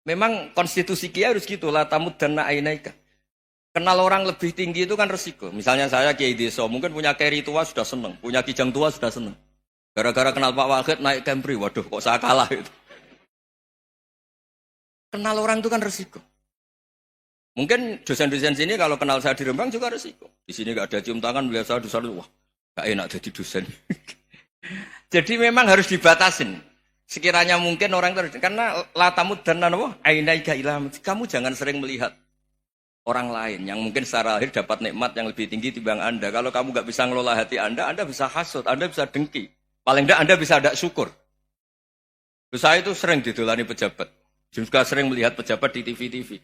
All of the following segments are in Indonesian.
Memang konstitusi Kiai harus gitu, la tamuddanna ainaika. Kenal orang lebih tinggi itu kan resiko. Misalnya saya Kiai Deso, mungkin punya keri tua sudah seneng, punya kijang tua sudah seneng. Gara-gara kenal Pak Wahid naik Camry, waduh kok saya kalah itu. Kenal orang itu kan resiko. Mungkin dosen-dosen sini kalau kenal saya di Rembang juga resiko. Di sini gak ada cium tangan, melihat saya dosen, wah gak enak jadi dosen. Jadi memang harus dibatasin. Sekiranya mungkin orang terus, karena latamud dan nanawa, ainaika ilham. Kamu jangan sering melihat orang lain yang mungkin secara lahir dapat nikmat yang lebih tinggi timbang Anda. Kalau kamu gak bisa ngelola hati Anda bisa hasut, Anda bisa dengki. Paling tidak Anda bisa ada syukur. Saya itu sering didolani pejabat. Juga sering melihat pejabat di TV-TV.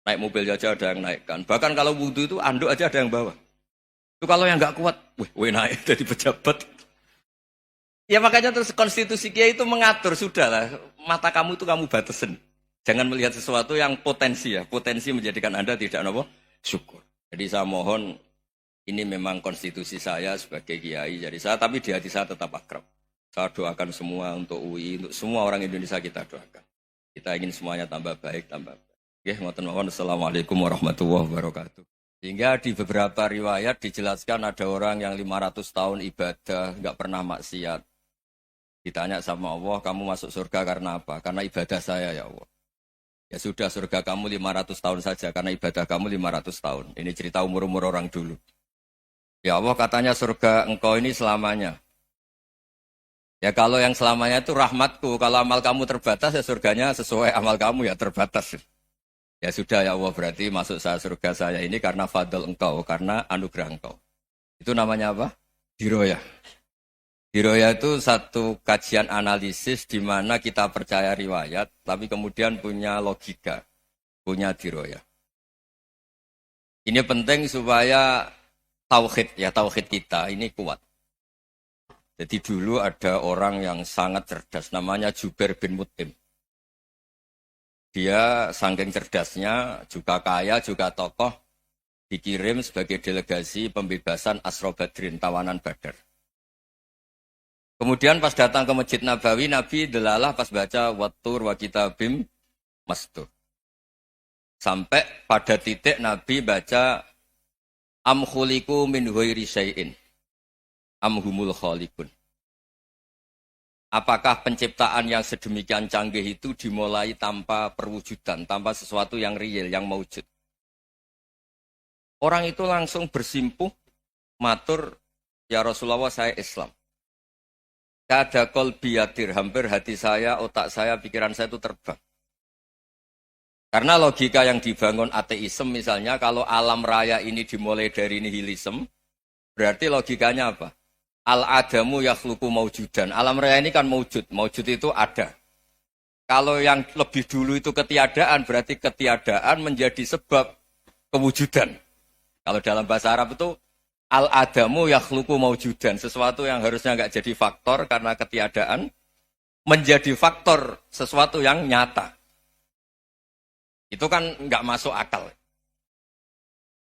Naik mobil aja ada yang naikkan. Bahkan kalau wudhu itu anduk aja ada yang bawa. Itu kalau yang nggak kuat, wih naik jadi pejabat. Ya makanya terus konstitusi Kiai itu mengatur, sudahlah. Mata kamu itu kamu batasin. Jangan melihat sesuatu yang potensi ya. Potensi menjadikan Anda tidak apa? Syukur. Jadi saya mohon, ini memang konstitusi saya sebagai Kiai. Jadi saya, tapi di hati saya tetap akrab. Saya doakan semua untuk UI, untuk semua orang Indonesia kita doakan. Kita ingin semuanya tambah baik, tambah baik. Ya, Assalamualaikum warahmatullahi wabarakatuh. Sehingga di beberapa riwayat dijelaskan ada orang yang 500 tahun ibadah, nggak pernah maksiat. Ditanya sama Allah, kamu masuk surga karena apa? Karena ibadah saya ya Allah. Ya sudah, surga kamu 500 tahun saja, karena ibadah kamu 500 tahun. Ini cerita umur-umur orang dulu. Ya Allah katanya surga engkau ini selamanya. Ya kalau yang selamanya itu rahmatku, kalau amal kamu terbatas ya surganya sesuai amal kamu ya terbatas. Ya sudah ya Allah, berarti masuk saya surga saya ini karena fadl engkau, karena anugerah engkau. Itu namanya apa? Diroyah. Diroyah itu satu kajian analisis di mana kita percaya riwayat, tapi kemudian punya logika, punya diroyah. Ini penting supaya tauhid kita ini kuat. Jadi dulu ada orang yang sangat cerdas, namanya Jubair bin Mut'im. Dia saking cerdasnya, juga kaya, juga tokoh, dikirim sebagai delegasi pembebasan Asra Badrin, tawanan Badar. Kemudian pas datang ke Masjid Nabawi, Nabi delalah pas baca Wattur wa kitabim mastur. Sampai pada titik Nabi baca Am khuliku min ghairi syai'in am humul khaliqun. Apakah penciptaan yang sedemikian canggih itu dimulai tanpa perwujudan, tanpa sesuatu yang real, yang maujud? Orang itu langsung bersimpuh, matur, ya Rasulullah saya Islam. Kada qalbi yatir, hampir hati saya, otak saya, pikiran saya itu terbang. Karena logika yang dibangun ateisme misalnya, kalau alam raya ini dimulai dari nihilisme, berarti logikanya apa? Al-adamu yakhluqu maujudan. Alam raya ini kan maujud. Maujud itu ada. Kalau yang lebih dulu itu ketiadaan, berarti ketiadaan menjadi sebab kewujudan. Kalau dalam bahasa Arab itu al-adamu yakhluqu maujudan. Sesuatu yang harusnya nggak jadi faktor karena ketiadaan, menjadi faktor sesuatu yang nyata. Itu kan nggak masuk akal.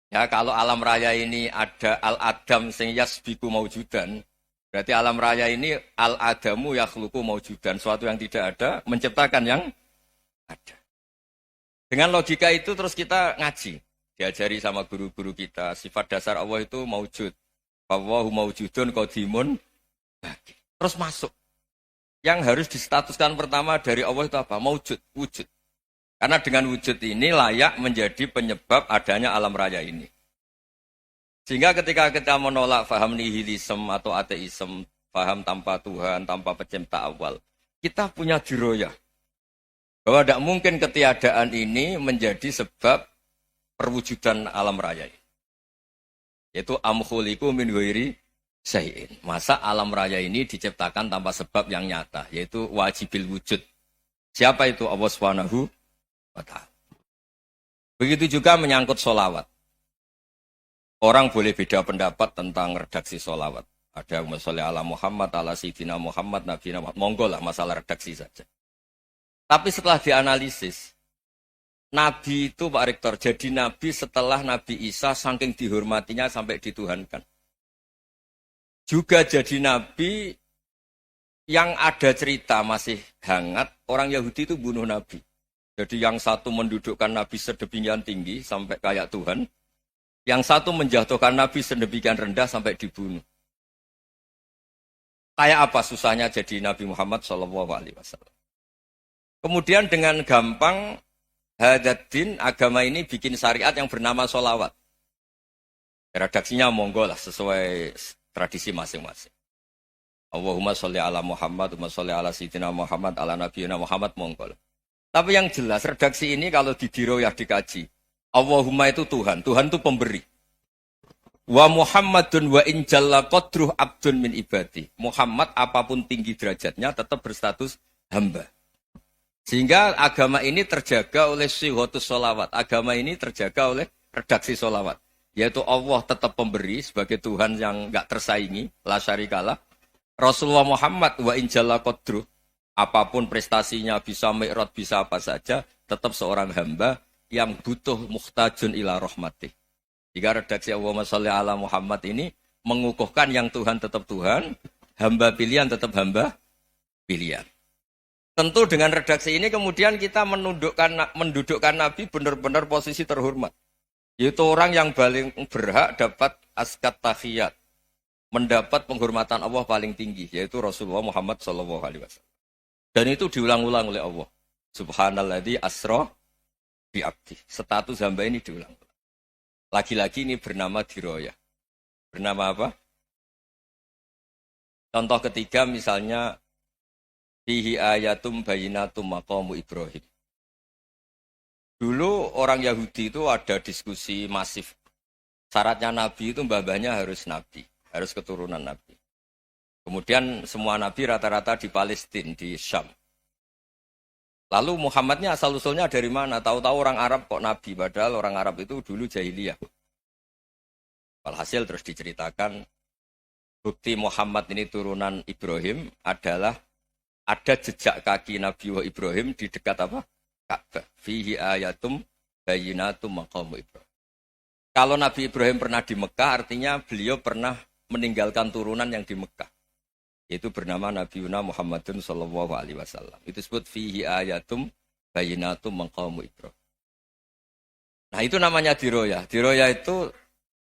Ya, kalau alam raya ini ada al-adam sing yasbiku maujudan, berarti alam raya ini al-adamu yakhluqu maujudan, sesuatu yang tidak ada menciptakan yang ada. Dengan logika itu terus kita ngaji, diajari sama guru-guru kita, sifat dasar Allah itu maujud. Wallahu maujudun qadimun. Terus masuk. Yang harus distatuskan pertama dari Allah itu apa? Maujud, wujud. Karena dengan wujud ini layak menjadi penyebab adanya alam raya ini. Sehingga ketika kita menolak faham nihilisme atau ateisme, faham tanpa Tuhan, tanpa pencipta awal, kita punya diroyah. Bahwa tidak mungkin ketiadaan ini menjadi sebab perwujudan alam raya ini. Yaitu amkhuliku min ghairi syai'in. Masa alam raya ini diciptakan tanpa sebab yang nyata, yaitu wajibil wujud. Siapa itu? Allah Subhanahu wa ta'ala. Begitu juga menyangkut sholawat. Orang boleh beda pendapat tentang redaksi sholawat. Ada sholli ala Muhammad, ala Sayyidina Muhammad, Nabi Muhammad. Monggo lah masalah redaksi saja. Tapi setelah dianalisis, Nabi itu Pak Rektor, jadi Nabi setelah Nabi Isa saking dihormatinya sampai dituhankan. Juga jadi Nabi yang ada cerita masih hangat, orang Yahudi itu bunuh Nabi. Jadi yang satu mendudukkan Nabi sedemikian tinggi sampai kayak Tuhan, yang satu menjatuhkan Nabi sedemikian rendah sampai dibunuh. Kayak apa susahnya jadi Nabi Muhammad SAW. Kemudian dengan gampang Hadaddin agama ini bikin syariat yang bernama sholawat. Redaksinya monggo lah sesuai tradisi masing-masing. Allahumma sholli ala Muhammad, Allahumma sholli ala Sayyidina Muhammad, ala Nabiyina Muhammad monggo lah. Tapi yang jelas redaksi ini kalau didiroyah dikaji. Allahumma itu Tuhan, Tuhan itu pemberi. Wa Muhammadun wa in jalla qadruh abdun min ibadi. Muhammad apapun tinggi derajatnya tetap berstatus hamba. Sehingga agama ini terjaga oleh sihotus sholawat. Agama ini terjaga oleh redaksi sholawat. Yaitu Allah tetap pemberi sebagai Tuhan yang enggak tersaingi. La syarikalah. Rasulullah Muhammad wa in jalla qadruh. Apapun prestasinya bisa mi'rad, bisa apa saja. Tetap seorang hamba yang butuh muhtajun ila rahmatih. Jika redaksi Allahumma sholli ala Muhammad ini mengukuhkan yang Tuhan tetap Tuhan, hamba pilihan tetap hamba pilihan. Tentu dengan redaksi ini kemudian kita mendudukkan Nabi benar-benar posisi terhormat. Yaitu orang yang paling berhak dapat askat tahiyat. Mendapat penghormatan Allah paling tinggi, yaitu Rasulullah Muhammad SAW. Dan itu diulang-ulang oleh Allah. Subhanalladzi asra bi'abdi. Status hamba ini diulang. Lagi-lagi ini bernama diroyah. Bernama apa? Contoh ketiga misalnya fihi ayatum bayinatum maqamu Ibrahim. Dulu orang Yahudi itu ada diskusi masif. Syaratnya Nabi itu mbah-mbahnya harus Nabi. Harus keturunan Nabi. Kemudian semua Nabi rata-rata di Palestina, di Syam. Lalu Muhammadnya asal-usulnya dari mana? Tahu-tahu orang Arab kok Nabi, padahal orang Arab itu dulu jahiliyah. Walhasil terus diceritakan, bukti Muhammad ini turunan Ibrahim adalah ada jejak kaki Nabi Ibrahim di dekat apa? Ka'bah. Fihi ayatum bayinatum maqamu Ibrahim. Kalau Nabi Ibrahim pernah di Mekah, artinya beliau pernah meninggalkan turunan yang di Mekah. Yaitu bernama Nabiuna Muhammadun sallallahu alaihi wasallam. Itu disebut fihi ayatum bayinatum maqamu Ibrahim. Nah, itu namanya diroyah. Diroyah itu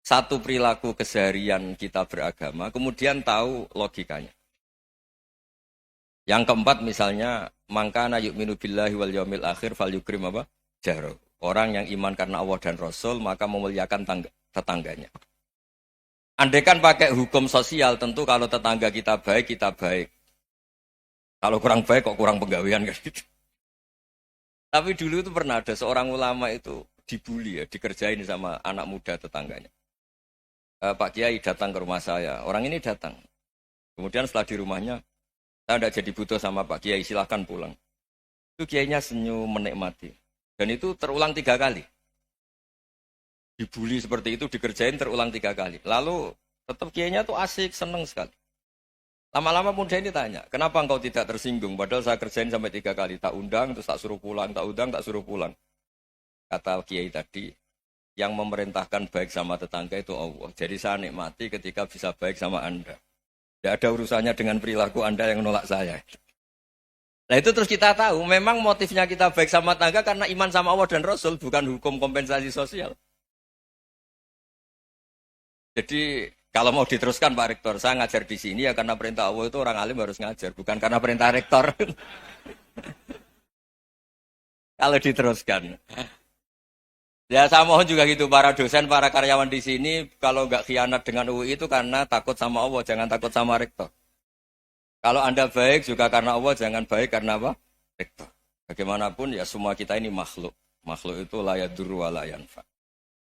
satu perilaku keseharian kita beragama, kemudian tahu logikanya. Yang keempat misalnya, mangkana yu'minu billahi wal yaumil akhir falyukrim apa? Jaro. Orang yang iman karena Allah dan Rasul, maka memuliakan tetangganya. Andaikan pakai hukum sosial, tentu kalau tetangga kita baik, kita baik. Kalau kurang baik, kok kurang penggawean kan gitu. Tapi dulu itu pernah ada seorang ulama itu dibully ya, dikerjain sama anak muda tetangganya. Pak Kiai datang ke rumah saya, orang ini datang. Kemudian setelah di rumahnya, saya tidak jadi butuh sama Pak Kiai, silahkan pulang. Itu Kiainya senyum menikmati. Dan itu terulang 3 kali. Dibully seperti itu, dikerjain terulang 3 kali. Lalu tetap Kiainya tuh asik, seneng sekali. Lama-lama muda ini tanya, kenapa engkau tidak tersinggung? Padahal saya kerjain sampai 3 kali. Tak undang, terus tak suruh pulang, tak undang, tak suruh pulang. Kata Kiai tadi, yang memerintahkan baik sama tetangga itu Allah. Jadi saya nikmati ketika bisa baik sama Anda. Tidak ada urusannya dengan perilaku Anda yang nolak saya. Nah itu terus kita tahu, memang motifnya kita baik sama tetangga karena iman sama Allah dan Rasul, bukan hukum kompensasi sosial. Jadi kalau mau diteruskan Pak Rektor, saya ngajar di sini ya karena perintah Allah itu orang alim harus ngajar, bukan karena perintah Rektor. Kalau diteruskan. Ya saya mohon juga gitu para dosen, para karyawan di sini kalau nggak khianat dengan UI itu karena takut sama Allah, jangan takut sama Rektor. Kalau Anda baik juga karena Allah, jangan baik karena apa? Rektor. Bagaimanapun ya semua kita ini makhluk. Makhluk itu la yadurru wa la yanfa.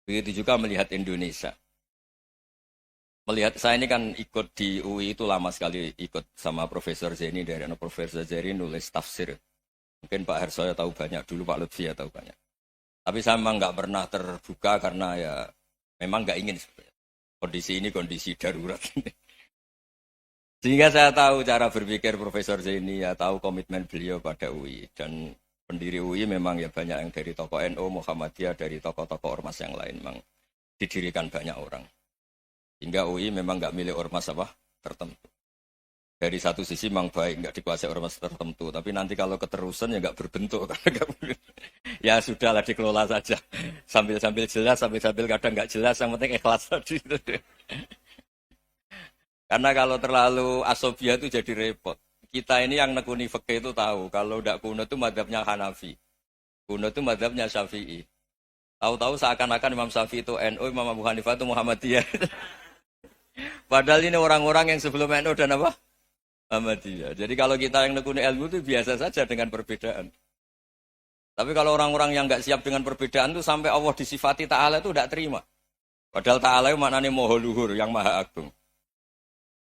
Begitu juga melihat Indonesia. Melihat saya ini kan ikut di UI itu lama sekali ikut sama Profesor Zeni dari Profesor Zeni nulis tafsir. Mungkin Pak Hersoyo tahu banyak, dulu Pak Lutfi ya tahu banyak. Tapi saya memang nggak pernah terbuka karena ya memang nggak ingin sebenarnya. Kondisi ini kondisi darurat. Sehingga saya tahu cara berpikir Profesor Zeni, ya tahu komitmen beliau pada UI. Dan pendiri UI memang ya banyak yang dari tokoh NU, Muhammadiyah, dari tokoh-tokoh ormas yang lain. Memang didirikan banyak orang. Hingga UI memang nggak milih ormas apa tertentu. Dari satu sisi memang baik, nggak dikuasai ormas tertentu. Tapi nanti kalau keterusan ya nggak berbentuk. Ya sudahlah dikelola saja. Sambil-sambil jelas, sambil-sambil kadang nggak jelas, yang penting ikhlas tadi. Karena kalau terlalu asobia itu jadi repot. Kita ini yang nekuni fikih itu tahu, kalau tidak kuno itu madhabnya Hanafi. Kuno itu madhabnya Syafi'i. Tahu-tahu seakan-akan Imam Syafi'i itu NU, Imam Abu Hanifah itu Muhammadiyah. Padahal ini orang-orang yang sebelum NU dan apa? Muhammadiyah. Jadi kalau kita yang nekuni ilmu itu biasa saja dengan perbedaan. Tapi kalau orang-orang yang nggak siap dengan perbedaan itu sampai Allah disifati Ta'ala itu tidak terima. Padahal Ta'ala itu maknanya Maha Luhur, yang Maha Agung.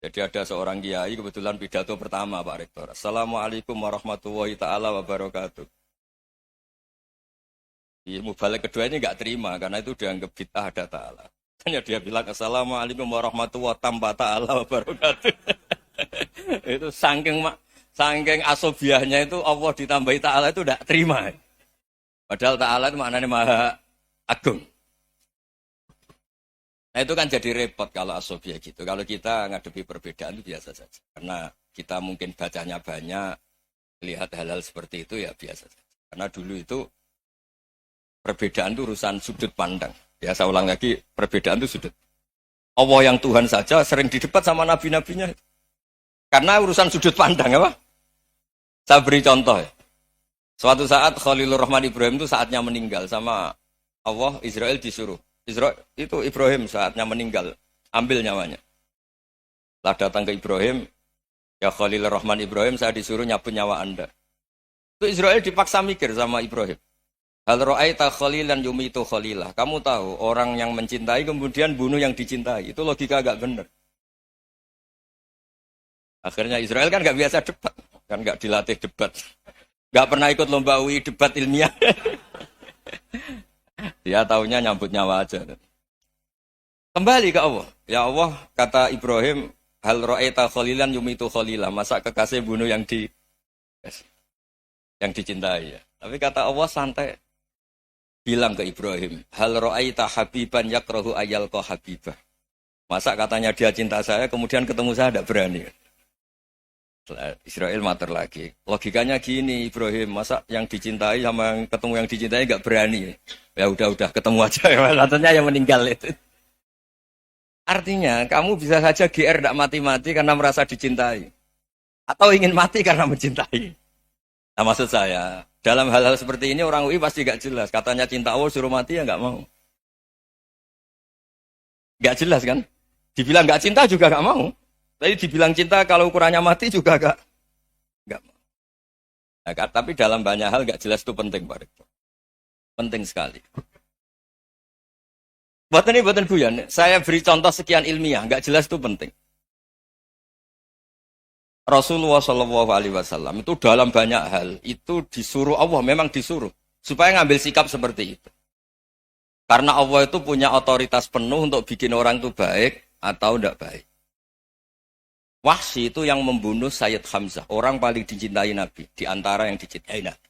Jadi ada seorang kiai kebetulan pidato pertama Pak Rektor. Assalamualaikum warahmatullahi ta'ala wabarakatuh. Ilmu balik kedua ini nggak terima karena itu dianggap bid'ah ada Ta'ala. Hanya dia bilang Assalamualaikum warahmatullahi ta'ala wabarakatuh. Itu saking asobiahnya itu Allah ditambahi Ta'ala itu tidak terima. Padahal Ta'ala itu maknanya Maha Agung. Nah itu kan jadi repot kalau asobia gitu. Kalau kita ngadepi perbedaan itu biasa saja. Karena kita mungkin bacanya banyak, lihat hal-hal seperti itu ya biasa saja. Karena dulu itu perbedaan itu urusan sudut pandang. Ya saya ulang lagi, perbedaan itu sudut. Allah yang Tuhan saja sering didebat sama nabi-nabinya. Karena urusan sudut pandang apa? Saya beri contoh ya. Suatu saat Khalilur Rahman Ibrahim itu saatnya meninggal sama Allah, Israel disuruh. Israel itu Ibrahim saatnya meninggal, ambil nyawanya. Setelah datang ke Ibrahim, ya Khalilur Rahman Ibrahim, saya disuruh nyabut nyawa Anda. Itu Israel dipaksa mikir sama Ibrahim. Hal ra'aita khalilan yumitu khalilah. Kamu tahu orang yang mencintai kemudian bunuh yang dicintai. Itu logika agak benar. Akhirnya Israel kan nggak biasa debat, kan nggak dilatih debat, nggak pernah ikut lomba UI debat ilmiah. Dia taunya nyambut nyawa aja. Kembali ke Allah. Ya Allah, kata Ibrahim, hal ra'aita khalilan yumitu khalilah. Masa kekasih bunuh yang dicintai ya. Tapi kata Allah santai. Bilang ke Ibrahim, hal ra'aita habiban yakrahu ayyalqa habibah. Masa katanya dia cinta saya, kemudian ketemu saya tidak berani. Israel mater lagi. Logikanya gini Ibrahim, masa yang dicintai sama yang ketemu yang dicintai nggak berani. Ya udah ketemu aja. Katanya yang meninggal itu. Artinya kamu bisa saja GR tidak mati-mati karena merasa dicintai. Atau ingin mati karena mencintai. Nah maksud saya, dalam hal-hal seperti ini orang UI pasti nggak jelas. Katanya cinta Allah suruh mati ya nggak mau. Nggak jelas kan? Dibilang nggak cinta juga nggak mau. Tapi dibilang cinta kalau ukurannya mati juga nggak mau. Nah, tapi dalam banyak hal nggak jelas itu penting Pak Rektor. Penting sekali. Buatan guyon. Saya beri contoh sekian ilmiah, nggak jelas itu penting. Rasulullah Shallallahu Alaihi Wasallam itu dalam banyak hal itu disuruh Allah, memang disuruh supaya ngambil sikap seperti itu. Karena Allah itu punya otoritas penuh untuk bikin orang itu baik atau tidak baik. Wahsy itu yang membunuh Sayyid Hamzah, orang paling dicintai Nabi, di antara yang dicintai Nabi.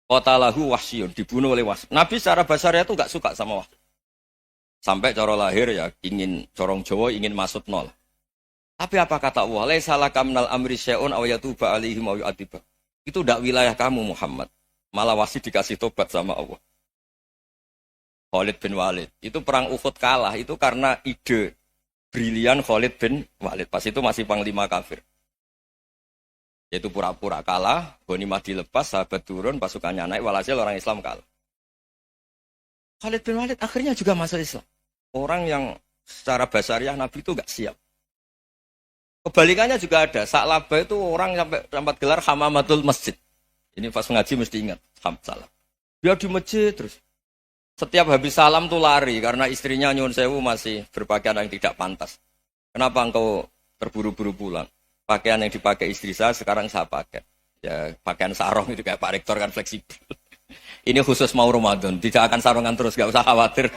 Qatalahu Wahsyun, dibunuh oleh Wahsy. Nabi secara basarnya itu nggak suka sama Wahsy. Sampai cara lahir ya ingin corong Jawa ingin masuk nol. Tapi apa kata Allah? Laisa laka minal amri syai'un aw yatuba alaihim aw yu'adzibah. Itu tidak wilayah kamu Muhammad. Malah Wahsy dikasih tobat sama Allah. Khalid bin Walid. Itu perang Uhud kalah itu karena ide brilian Khalid bin Walid. Pas itu masih panglima kafir. Yaitu pura-pura kalah, ghanimah dilepas, sahabat turun, pasukannya naik, walhasil orang Islam kalah. Khalid bin Walid akhirnya juga masuk Islam. Orang yang secara basariah Nabi itu gak siap. Kebalikannya juga ada. Sa'labah itu orang sampai tempat gelar hamamatul masjid. Ini pas ngaji mesti ingat. Salam. Dia di masjid terus. Setiap habis salam tuh lari karena istrinya nyuwun sewu masih berpakaian yang tidak pantas. Kenapa engkau terburu-buru pulang? Pakaian yang dipakai istri saya sekarang saya pakai. Ya pakaian sarung itu kayak Pak Rektor kan fleksibel. Ini khusus mau Ramadan, tidak akan sarungan terus, gak usah khawatir.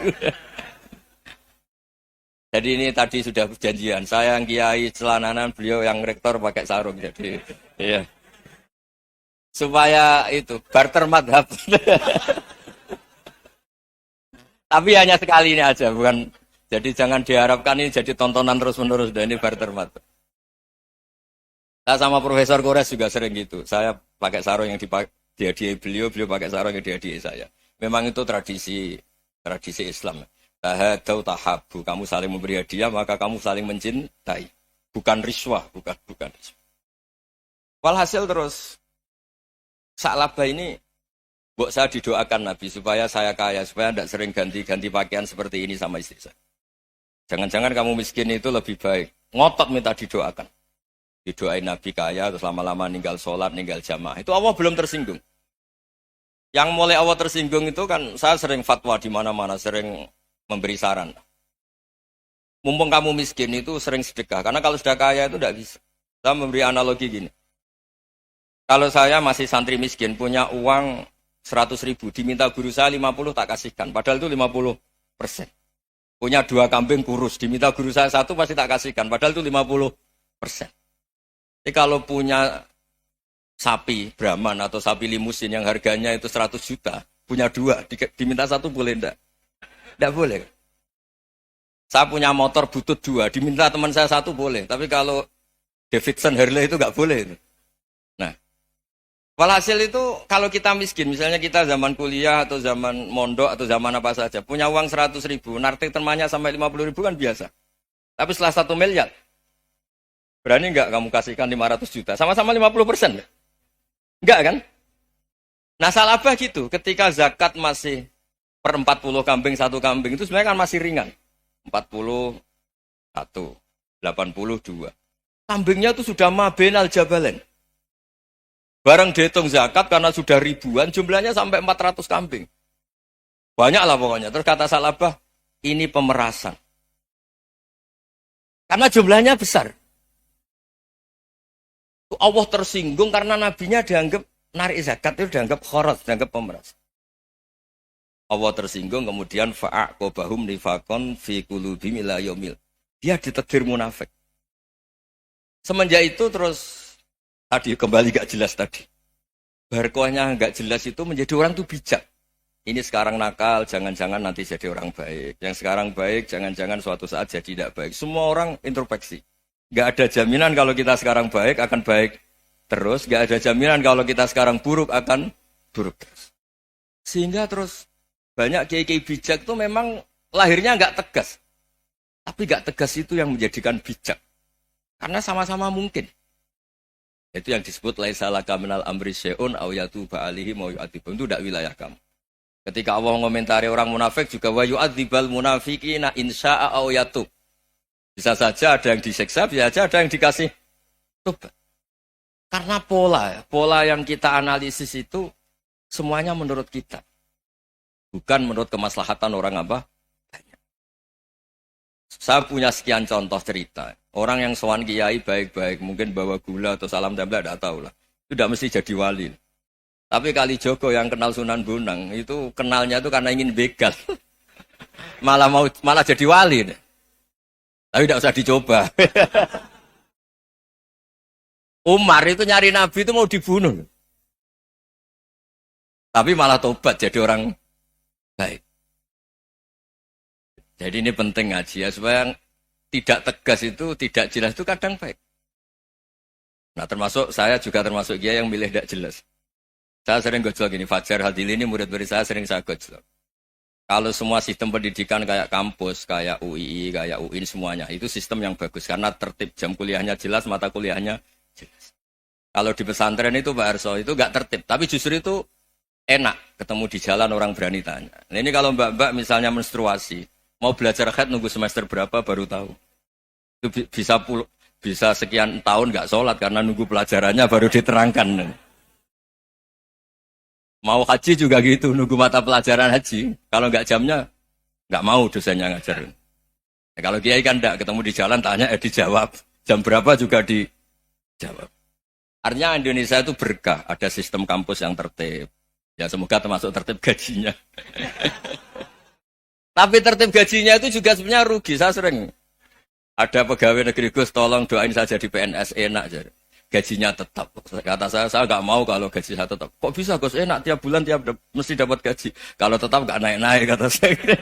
Jadi ini tadi sudah perjanjian. Saya yang kiai celananan, beliau yang rektor pakai sarung. Jadi iya. Supaya itu barter madhab. Tapi hanya sekali ini aja, bukan. Jadi jangan diharapkan ini jadi tontonan terus-menerus. Dan ini barter madhab. Saya sama Profesor Kores juga sering gitu. Saya pakai sarung yang dihadiahi beliau pakai sarung yang dihadiahi saya. Memang itu tradisi Islam. Tahadau tahabu, kamu saling memberi hadiah maka kamu saling mencintai. Bukan riswah, bukan riswah. Walhasil terus Sa'labah ini buat saya didoakan Nabi supaya saya kaya, supaya tidak sering ganti-ganti pakaian seperti ini sama istri saya. Jangan-jangan kamu miskin itu lebih baik. Ngotot minta didoakan. Didoain Nabi kaya, terus lama-lama ninggal sholat, ninggal jamaah. Itu Allah belum tersinggung. Yang mulai Allah tersinggung itu kan saya sering fatwa di mana-mana, sering memberi saran. Mumpung kamu miskin itu sering sedekah. Karena kalau sudah kaya itu tidak bisa. Saya memberi analogi gini. Kalau saya masih santri miskin, punya uang 100.000, diminta guru saya 50 tak kasihkan. Padahal itu 50%. Punya 2 kambing kurus, diminta guru saya 1 pasti tak kasihkan. Padahal itu 50%. Jadi kalau punya sapi Brahman atau sapi limusin yang harganya itu 100 juta, punya 2, diminta 1 boleh enggak? Enggak boleh. Saya punya motor butut 2, diminta teman saya 1 boleh. Tapi kalau Davidson Harley itu enggak boleh. Nah, walhasil itu kalau kita miskin, misalnya kita zaman kuliah atau zaman mondok atau zaman apa saja, punya uang 100.000, nartik temannya sampai 50.000 kan biasa. Tapi setelah 1 miliar, berani enggak kamu kasihkan 500 juta? Sama-sama 50%. Enggak kan? Nah Sa'labah gitu, ketika zakat masih per 40 kambing, 1 kambing, itu sebenarnya kan masih ringan. 41, 82. Kambingnya itu sudah mabenal jabalen. Barang dihitung zakat karena sudah ribuan, jumlahnya sampai 400 kambing. Banyak lah pokoknya. Terus kata Sa'labah, ini pemerasan. Karena jumlahnya besar. Allah tersinggung karena nabinya dianggap narik zakat itu dianggap khorat, dianggap pemeras. Allah tersinggung kemudian fa'aqobahum nifakon fi qulubihim ila yaumil. Dia ditegur munafik. Semenjak itu terus tadi kembali gak jelas tadi. Barkohnya gak jelas itu menjadi orang tuh bijak. Ini sekarang nakal, jangan-jangan nanti jadi orang baik. Yang sekarang baik, jangan-jangan suatu saat jadi tidak baik. Semua orang introspeksi. Gak ada jaminan kalau kita sekarang baik akan baik terus. Gak ada jaminan kalau kita sekarang buruk akan buruk terus. Sehingga terus banyak kiai-kiai bijak itu memang lahirnya gak tegas. Tapi gak tegas itu yang menjadikan bijak. Karena sama-sama mungkin. Itu yang disebut laisa laka minal amri syai'un aw yatuba alaihim wa yu'adzibum. Itu tidak wilayah kamu. Ketika Allah mengomentari orang munafik juga wa yu'adzibal munafiqina insya'a aw yatub. Bisa saja ada yang disiksa, bisa saja ada yang dikasih tobat. Karena pola yang kita analisis itu semuanya menurut kita. Bukan menurut kemaslahatan orang apa? Banyak. Saya punya sekian contoh cerita. Orang yang sowan kiai baik-baik, mungkin bawa gula atau salam tempel, tidak tahu lah. Itu tidak mesti jadi wali. Tapi Kalijogo yang kenal Sunan Bonang, itu kenalnya itu karena ingin begal. malah jadi wali. Tapi tidak usah dicoba. Umar itu nyari Nabi itu mau dibunuh. Tapi malah tobat jadi orang baik. Jadi ini penting ngaji ya, supaya tidak tegas itu, tidak jelas itu kadang baik. Nah termasuk saya juga termasuk dia yang milih tidak jelas. Saya sering gojlok gini, Fajar Hadili ini murid-murid saya sering saya gojlok. Kalau semua sistem pendidikan kayak kampus, kayak UII, kayak UIN semuanya, itu sistem yang bagus. Karena tertib jam kuliahnya jelas, mata kuliahnya jelas. Kalau di pesantren itu Pak Arso, itu gak tertib. Tapi justru itu enak, ketemu di jalan orang berani tanya. Nah, ini kalau mbak-mbak misalnya menstruasi, mau belajar haid nunggu semester berapa baru tahu. Itu bisa sekian tahun gak sholat karena nunggu pelajarannya baru diterangkan. Mau haji juga gitu, nunggu mata pelajaran haji. Kalau nggak jamnya, nggak mau dosennya ngajar. Ya, kalau kiai kan enggak, ketemu di jalan, tanya, dijawab. Jam berapa juga dijawab. Artinya Indonesia itu berkah, ada sistem kampus yang tertib. Ya semoga termasuk tertib gajinya. Tapi tertib gajinya itu juga sebenarnya rugi, saya sering. Ada pegawai negeri Gus, tolong doain saja di PNS, enak jadi. Gajinya tetap. Kata saya nggak mau kalau gaji saya tetap. Kok bisa Gus, enak tiap bulan mesti dapat gaji. Kalau tetap nggak naik-naik kata saya.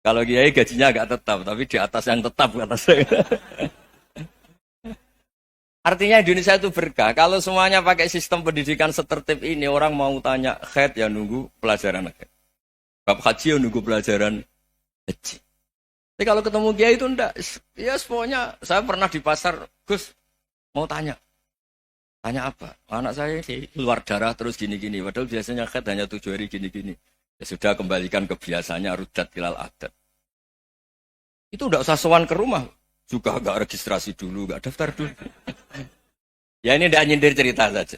Kalau kiai gajinya nggak tetap, tapi di atas yang tetap kata saya. Artinya Indonesia itu berkah. Kalau semuanya pakai sistem pendidikan setertib ini, orang mau tanya khaid ya nunggu pelajaran khaid. Bab haji ya nunggu pelajaran haji. Tapi kalau ketemu kiai itu enggak. Ya pokoknya saya pernah di pasar, Gus mau tanya. Tanya apa? Anak saya ini keluar darah terus gini-gini. Padahal biasanya khaid hanya 7 hari gini-gini. Ya sudah kembalikan ke biasanya, rudat ilal adat. Itu enggak usah sowan ke rumah. Juga enggak registrasi dulu, enggak daftar dulu. Ya ini enggak nyindir cerita saja.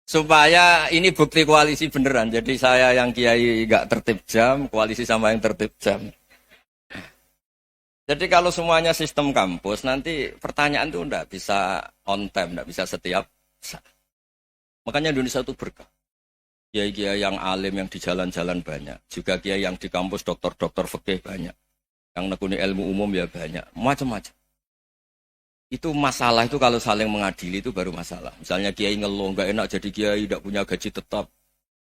Supaya ini bukti koalisi beneran. Jadi saya yang kiai enggak tertib jam, koalisi sama yang tertib jam. Jadi kalau semuanya sistem kampus, nanti pertanyaan itu enggak bisa on time, enggak bisa setiap saat. Makanya Indonesia itu berkah. Kiai-kiai yang alim yang di jalan-jalan banyak. Juga kiai yang di kampus dokter-dokter fikih banyak. Yang nekuni ilmu umum ya banyak. Macam-macam. Itu masalah itu kalau saling mengadili itu baru masalah. Misalnya kiai ngeluh, nggak enak jadi kiai, tidak punya gaji tetap.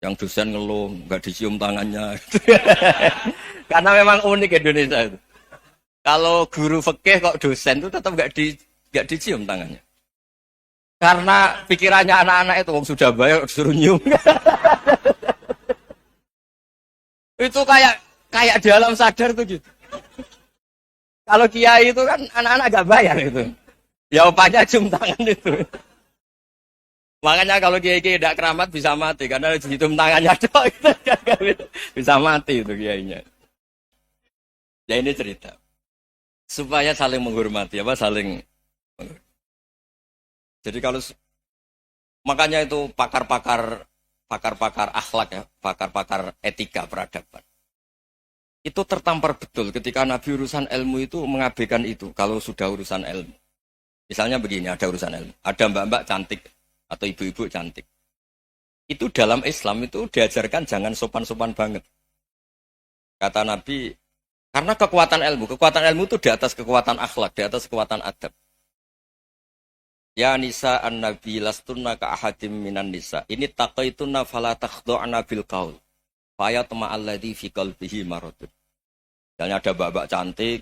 Yang dosen ngeluh, nggak dicium tangannya. Karena memang unik Indonesia itu. Kalau guru fikih kok dosen itu tetap nggak dicium tangannya. Karena pikirannya anak-anak itu wong sudah bayar disuruh nyium. Itu kayak di alam sadar tuh gitu. Kalau kiai itu kan anak-anak gak bayar itu. Ya opanya cium tangan itu. Makanya kalau kiai-kiai tidak keramat bisa mati karena cium tangannya doang itu bisa mati itu kiainya. Ya ini cerita. Supaya saling menghormati saling. Jadi kalau makanya itu pakar-pakar akhlak ya, pakar-pakar etika peradaban. Itu tertampar betul ketika Nabi urusan ilmu itu mengabaikan itu kalau sudah urusan ilmu. Misalnya begini, ada urusan ilmu. Ada mbak-mbak cantik atau ibu-ibu cantik. Itu dalam Islam itu diajarkan jangan sopan-sopan banget. Kata Nabi, karena kekuatan ilmu itu di atas kekuatan akhlak, di atas kekuatan adab. Ya nisa an-nabi lastunna ka ahadim minan nisa. Ini taqaitunna fala takhdu'na bil qaul. Fayat ma'alladhi fi qalbihi maradun. Misalnya ada mbak-mbak cantik,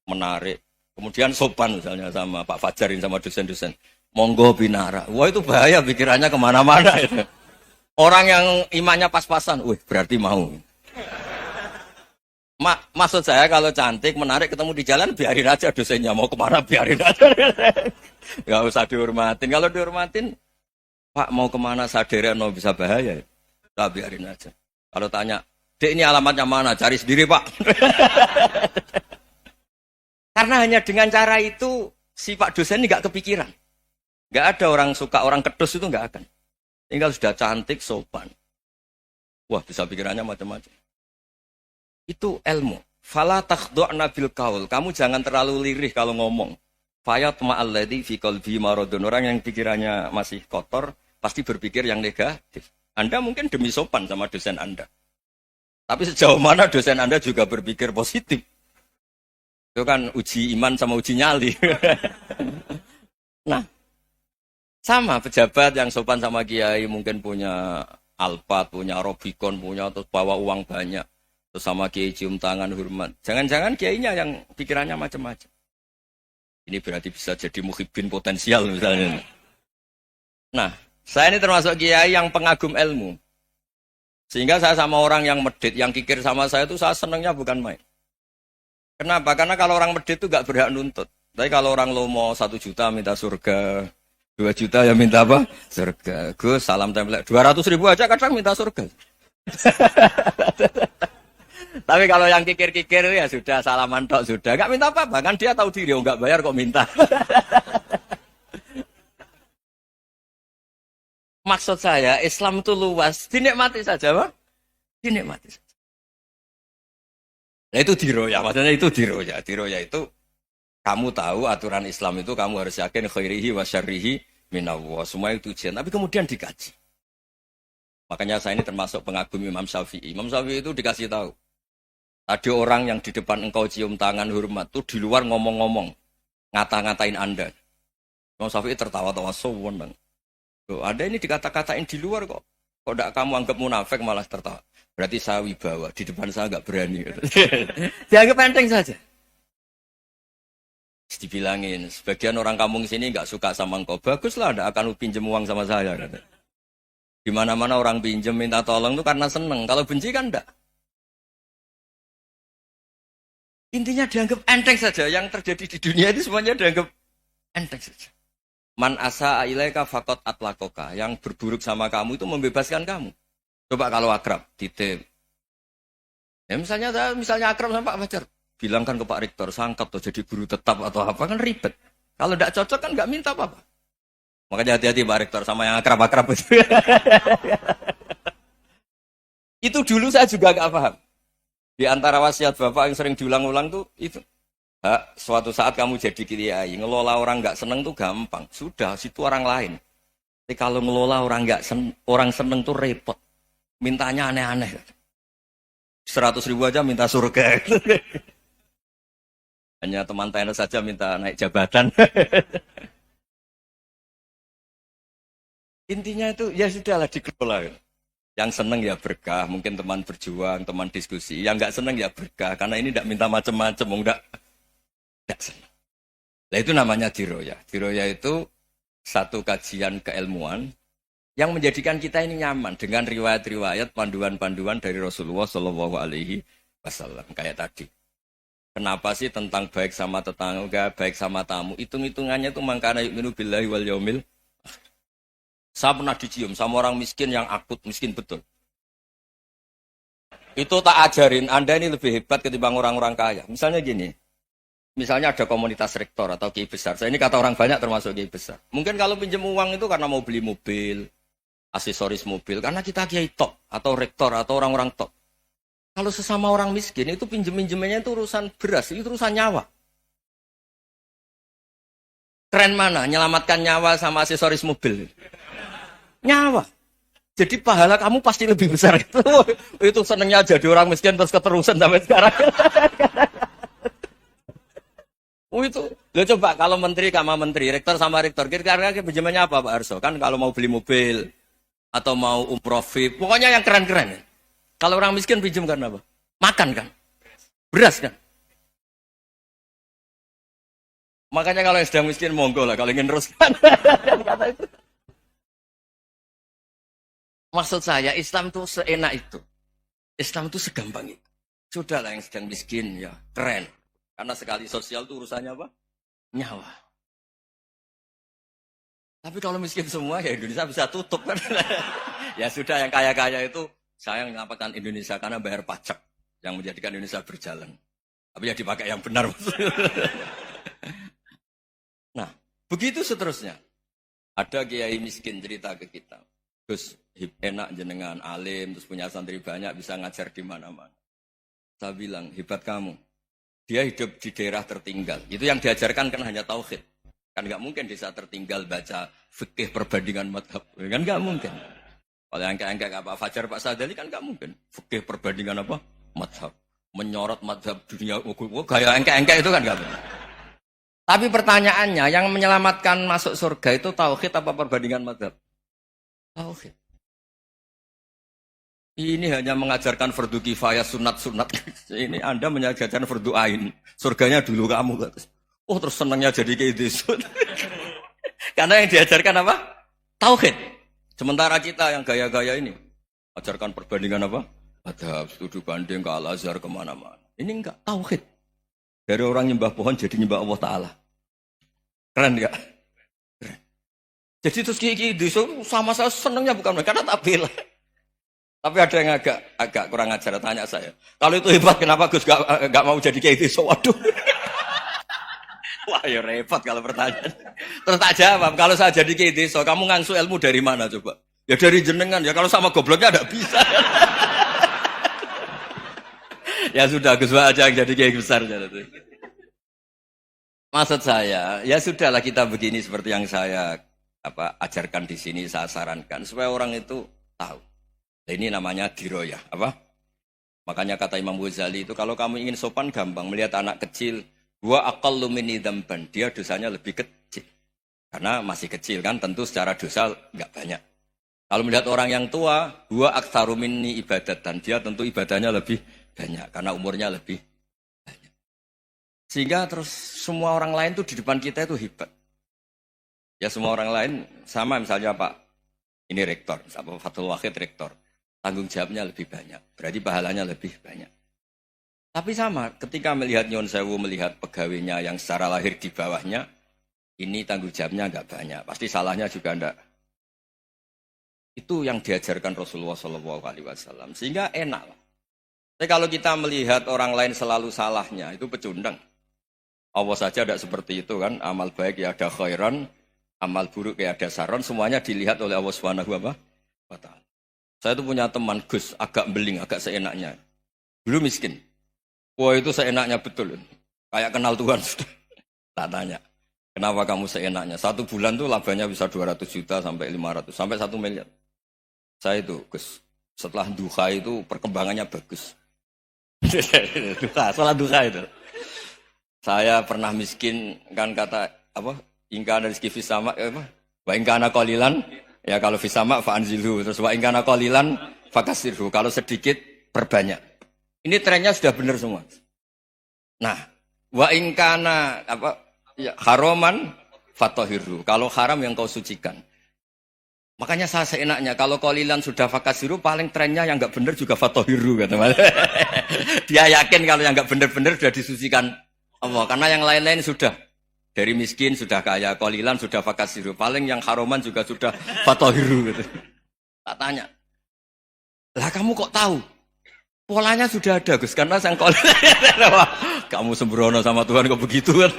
menarik. Kemudian sopan misalnya sama Pak Fajarin sama dosen-dosen. Monggo binara. Wah itu bahaya pikirannya kemana-mana itu. Orang yang imannya pas-pasan, berarti mau. Maksud saya kalau cantik, menarik ketemu di jalan, biarin aja dosennya. Mau kemana biarin aja. Gak usah dihormatin. Kalau dihormatin, Pak mau kemana sadarian bisa bahaya. Nah, biarin aja. Kalau tanya, Dek ini alamatnya mana? Cari sendiri Pak. Karena hanya dengan cara itu, si Pak dosen ini gak kepikiran. Gak ada orang suka, orang kedus itu gak akan. Tinggal sudah cantik, sopan. Wah bisa pikirannya macam-macam. Itu ilmu. Fala takhdu'na bil qaul. Kamu jangan terlalu lirih kalau ngomong. Fayat ma'alladhi fi qalbi maradun. Orang yang pikirannya masih kotor, pasti berpikir yang negatif. Anda mungkin demi sopan sama dosen Anda. Tapi sejauh mana dosen Anda juga berpikir positif. Itu kan uji iman sama uji nyali. Nah, sama pejabat yang sopan sama kiai mungkin punya Alphard, punya Robicon, punya terus bawa uang banyak. Terus sama kiai cium tangan hormat. Jangan-jangan kiainya yang pikirannya macam-macam. Ini berarti bisa jadi muhibbin potensial misalnya. Nah, saya ini termasuk kiai yang pengagum ilmu. Sehingga saya sama orang yang medit, yang kikir sama saya itu saya senangnya bukan main. Kenapa? Karena kalau orang medit itu gak berhak nuntut. Tapi kalau orang lomo 1 juta minta surga, 2 juta ya minta apa? Surga. Gus, salam tempel. 200.000 aja kadang minta surga. Tapi kalau yang kikir-kikir ya sudah salaman tok sudah. Gak minta apa-apa, kan dia tahu diri, gak bayar kok minta. Maksud saya, Islam itu luas. Dinikmati saja, Pak. Dinikmati saja. Nah itu diroya, maksudnya itu diroya. Diroya itu, kamu tahu aturan Islam itu, kamu harus yakin khairihi wa syarrihi minallah. Semua itu ujian, tapi kemudian dikaji. Makanya saya ini termasuk pengagum Imam Syafi'i. Imam Syafi'i itu dikasih tahu. Ada orang yang di depan engkau cium tangan hormat, itu di luar ngomong-ngomong. Ngata-ngatain Anda. Imam Syafi'i tertawa-tawa, sewenang. Loh, ada ini dikata-katain di luar kok. Kok tidak kamu anggap munafik malah tertawa. Berarti saya wibawa. Di depan saya nggak berani. Dianggap enteng saja. Dibilangin, sebagian orang kampung sini nggak suka sama engkau. Baguslah, nggak akan pinjem uang sama saya. Di mana-mana orang pinjem minta tolong itu karena seneng. Kalau benci kan enggak. Intinya dianggap enteng saja. Yang terjadi di dunia itu semuanya dianggap enteng saja. Man asa ilaika fakot atlakoka. Yang berburuk sama kamu itu membebaskan kamu. Coba kalau akrab, titip. Ya misalnya akrab sama Pak Fajar. Bilangkan ke Pak Rektor, sangkap tuh jadi guru tetap atau apa, kan ribet. Kalau tidak cocok kan nggak minta apa-apa. Makanya hati-hati Pak Rektor sama yang akrab-akrab itu. Itu dulu saya juga nggak paham. Di antara wasiat Bapak yang sering diulang-ulang tuh itu. Suatu saat kamu jadi kiai, ngelola orang nggak seneng tuh gampang. Sudah, situ orang lain. Tapi kalau ngelola orang nggak orang seneng tuh repot. Mintanya aneh-aneh. 100.000 aja minta surga. Hanya teman tenis saja minta naik jabatan. Intinya itu ya sudahlah dikelola. Yang seneng ya berkah, mungkin teman berjuang, teman diskusi. Yang nggak seneng ya berkah, karena ini tidak minta macam-macam, enggak seneng. Nah itu namanya diroya. Diroya itu satu kajian keilmuan yang menjadikan kita ini nyaman dengan riwayat-riwayat, panduan-panduan dari Rasulullah Shallallahu Alaihi Wasallam kayak tadi. Kenapa sih tentang baik sama tetangga, baik sama tamu? Hitung-hitungannya itu mangkana yu'minu billahi wal yaumil. Saya pernah dicium sama orang miskin yang akut, miskin betul. Itu tak ajarin, Anda ini lebih hebat ketimbang orang-orang kaya. Misalnya gini, misalnya ada komunitas rektor atau kiai besar. Saya ini kata orang banyak termasuk kiai besar. Mungkin kalau pinjam uang itu karena mau beli mobil, aksesoris mobil, karena kita kiai top, atau rektor, atau orang-orang top. Kalau sesama orang miskin itu pinjem-pinjemannya itu urusan beras, itu urusan nyawa. Keren mana? Nyelamatkan nyawa sama aksesoris mobil. Nyawa. Jadi pahala kamu pasti lebih besar itu. Itu senengnya jadi orang miskin terus keterusan sampai sekarang. Itu. Lo coba kalau menteri sama menteri, rektor sama rektor, kira-kira pinjemannya apa Pak Arso? Kan kalau mau beli mobil atau mau umroh VIP, pokoknya yang keren-keren. Kalau orang miskin pinjam karena apa? Makan kan? Beras kan? Makanya kalau yang sedang miskin monggo lah, kalau ingin teruskan. Maksud saya Islam itu seenak itu. Islam itu segampang itu. Sudahlah yang sedang miskin ya keren. Karena sekali sosial itu urusannya apa? Nyawa. Tapi kalau miskin semua ya Indonesia bisa tutup kan. Ya sudah yang kaya-kaya itu saya menyelamatkan Indonesia karena bayar pajak yang menjadikan Indonesia berjalan. Tapi ya dipakai yang benar. Nah, begitu seterusnya. Ada kiai miskin cerita ke kita. Terus enak jenengan alim, terus punya santri banyak, bisa ngajar di mana-mana. Saya bilang, hebat kamu. Dia hidup di daerah tertinggal. Itu yang diajarkan kan hanya tauhid. Kan nggak mungkin desa tertinggal baca fikih perbandingan madhab. Kan nggak mungkin. Kalau yang kayak Pak Fajar, Pak Sadali kan nggak mungkin. Fikih perbandingan apa? Madhab. Menyorot madhab dunia. Kayak engke-engke itu kan nggak mungkin. Tapi pertanyaannya, yang menyelamatkan masuk surga itu tauhid apa perbandingan madhab? Tauhid. Ini hanya mengajarkan fardu kifayah sunat-sunat. Ini Anda mengajarkan fardu ain. Surganya dulu kamu. Oh terus senangnya jadi kayak gitu. Karena yang diajarkan apa? Tauhid. Sementara kita yang gaya-gaya ini, ajarkan perbandingan apa? Madhab, studi banding ke Al-Azhar kemana-mana. Ini enggak, tauhid. Dari orang nyembah pohon jadi nyembah Allah Ta'ala. Keren enggak? Keren. Jadi terus kiki sama saya senangnya bukan karena tak bela. Tapi ada yang agak kurang ajar, tanya saya. Kalau itu hebat, kenapa Gus gak mau jadi kayak itu? Waduh. Wah ya repot kalau pertanyaan. Terus tak jawab, kalau saya jadi kiai desa, kamu ngangsu ilmu dari mana coba? Ya dari jenengan, ya kalau sama gobloknya tidak bisa. Ya sudah, Gus aja yang jadi kiai besar. Maksud saya, ya sudahlah kita begini seperti yang saya ajarkan di sini, saya sarankan. Supaya orang itu tahu. Nah, ini namanya diroyah. Makanya kata Imam Ghazali itu, kalau kamu ingin sopan gampang, melihat anak kecil, wa aqallu minni dzamban, dia dosanya lebih kecil. Karena masih kecil kan, tentu secara dosa enggak banyak. Kalau melihat orang yang tua, wa aktsaru minni ibadatan, dia tentu ibadahnya lebih banyak karena umurnya lebih banyak. Sehingga terus semua orang lain tuh di depan kita itu hebat. Ya semua orang lain sama misalnya Pak, ini rektor, Pak Fathul Wahid rektor. Tanggung jawabnya lebih banyak, berarti pahalanya lebih banyak. Tapi sama, ketika melihat Nyon Sewu, melihat pegawainya yang secara lahir di bawahnya, ini tanggung jawabnya enggak banyak, pasti salahnya juga enggak. Itu yang diajarkan Rasulullah SAW, sehingga enak lah. Tapi kalau kita melihat orang lain selalu salahnya, itu pecundang. Allah saja tidak seperti itu kan, amal baik ya ada khairan, amal buruk ya ada saron, semuanya dilihat oleh Allah Subhanahu wa Ta'ala. Saya itu punya teman Gus, agak beling, agak seenaknya. Dulu miskin. Wah itu seenaknya betul. Kayak kenal Tuhan sudah. Tak tanya, kenapa kamu seenaknya? 1 bulan tuh labanya bisa 200 juta sampai 500, sampai 1 miliar. Saya itu Gus, setelah duha itu perkembangannya bagus. Sholat duha itu. Saya pernah miskin, kan kata apa? Ingkana rizki fisama, wa ingkana qalilan, ya kalau fisama fa'anzilhu, terus wa ingkana qalilan fakasirhu, kalau sedikit perbanyak. Ini trennya sudah benar semua. Nah, wa ingkana apa? Ya, haroman fatohiru, kalau haram yang kau sucikan. Makanya saya seenaknya, kalau qalilan sudah fakasiru, paling trennya yang enggak benar juga fatohiru, kata Mas. Dia yakin kalau yang enggak benar-benar sudah disucikan Allah, karena yang lain-lain sudah. Dari miskin sudah kaya, qalilan sudah fakasiru, paling yang haroman juga sudah fatohiru. Gitu. Tak tanya, lah kamu kok tahu? Polanya sudah ada Gus, karena sang qalilan. Kamu sembrono sama Tuhan kok begitu kan?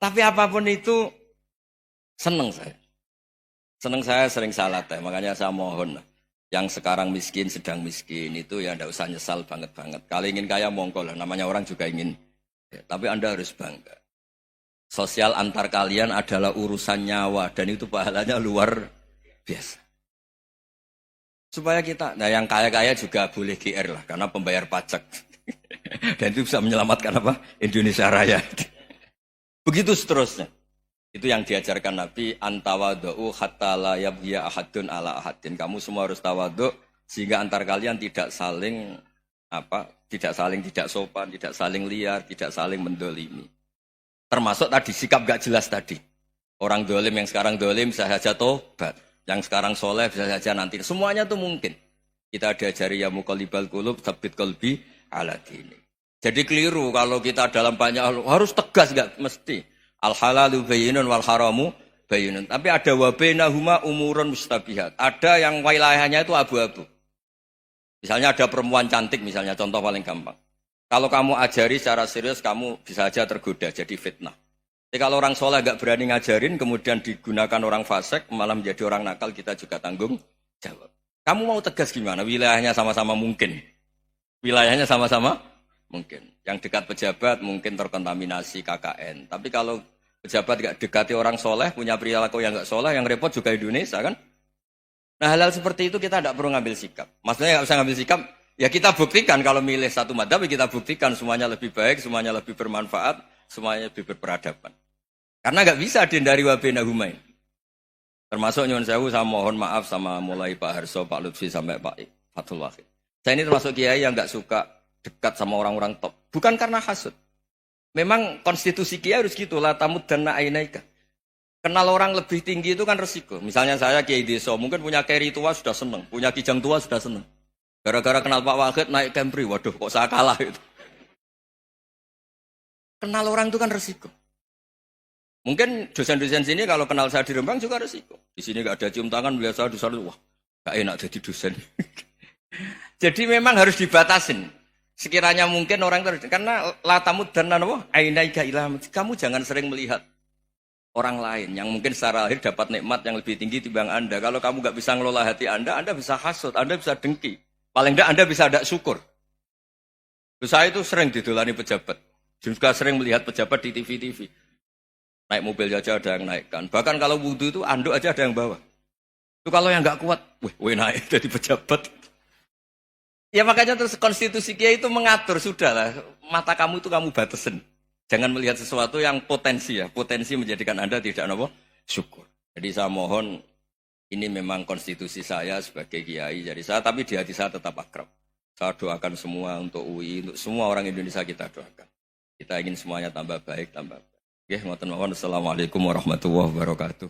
Tapi apapun itu, senang saya. Senang saya sering salah teh, makanya saya mohon yang sekarang miskin, sedang miskin itu ya tidak usah nyesal banget-banget. Kalau ingin kaya monggo lah, namanya orang juga ingin. Ya, tapi Anda harus bangga. Sosial antar kalian adalah urusan nyawa dan itu pahalanya luar biasa. Supaya kita, nah yang kaya-kaya juga boleh GR lah, karena pembayar pajak. Dan itu bisa menyelamatkan apa? Indonesia Raya. Begitu seterusnya. Itu yang diajarkan Nabi, antawadu'u hatta la yabghiya ahadun ala ahadin. Kamu semua harus tawadhu sehingga antar kalian tidak saling tidak sopan, tidak saling liar, tidak saling mendolimi. Termasuk tadi sikap gak jelas tadi. Orang dolim yang sekarang dolim bisa saja tobat. Yang sekarang soleh bisa saja nanti. Semuanya itu mungkin. Kita diajari ya muqallibal qulub tsabbit qalbi ala dini. Jadi keliru kalau kita dalam banyak harus tegas, gak mesti. Al halalu bayyinun wal haramu bayyinun. Tapi ada wa bainahuma umurun mustabihat. Ada yang wilayahnya itu abu-abu. Misalnya ada perempuan cantik misalnya, contoh paling gampang. Kalau kamu ajari secara serius, kamu bisa aja tergoda jadi fitnah. Jadi kalau orang soleh gak berani ngajarin, kemudian digunakan orang fasik, malah menjadi orang nakal, kita juga tanggung jawab. Kamu mau tegas gimana? Wilayahnya sama-sama mungkin. Wilayahnya sama-sama mungkin. Yang dekat pejabat mungkin terkontaminasi KKN. Tapi kalau pejabat gak dekati orang soleh, punya perilaku yang gak soleh, yang repot juga Indonesia kan? Nah hal-hal seperti itu kita tidak perlu ngambil sikap. Maksudnya gak usah ngambil sikap, ya kita buktikan kalau milih satu madhab, kita buktikan semuanya lebih baik, semuanya lebih bermanfaat, semuanya lebih berperadaban. Karena gak bisa dihindari wabena humain. Termasuk nyuwun sewu, saya mohon maaf sama mulai Pak Harso, Pak Lutfi sampai Pak Fathul Wahid. Saya ini termasuk kiai yang gak suka dekat sama orang-orang top. Bukan karena hasud. Memang konstitusi kiai harus gitu, la tamud dan na'inaika. Kenal orang lebih tinggi itu kan resiko. Misalnya saya kiai desa, mungkin punya keri tua sudah seneng, punya kijang tua sudah seneng. Gara-gara kenal Pak Wahid naik Camry, waduh kok saya kalah itu. Kenal orang itu kan resiko. Mungkin dosen-dosen sini kalau kenal saya di Rembang juga resiko. Di sini gak ada cium tangan, melihat saya di sana, wah gak enak jadi dosen. Jadi memang harus dibatasin. Sekiranya mungkin orang terus, karena latamud dan nanawa, ainaika ilham. Kamu jangan sering melihat orang lain yang mungkin secara lahir dapat nikmat yang lebih tinggi timbang Anda. Kalau kamu gak bisa ngelola hati Anda bisa hasut, Anda bisa dengki. Paling tidak Anda bisa ada syukur. Saya itu sering didolani pejabat. Juga sering melihat pejabat di TV-TV. Naik mobil aja ada yang naikkan. Bahkan kalau wudhu itu anduk aja ada yang bawa. Itu kalau yang nggak kuat, weh naik jadi pejabat. Ya makanya terus konstitusi kiai itu mengatur, sudahlah. Mata kamu itu kamu batasin. Jangan melihat sesuatu yang potensi ya. Potensi menjadikan Anda tidak apa? Syukur. Jadi saya mohon, ini memang konstitusi saya sebagai kiai. Jadi saya, tapi di hati saya tetap akrab. Saya doakan semua untuk UI, untuk semua orang Indonesia kita doakan. Kita ingin semuanya tambah baik, tambah baik. Oke, ngoten mawon. Assalamualaikum warahmatullahi wabarakatuh.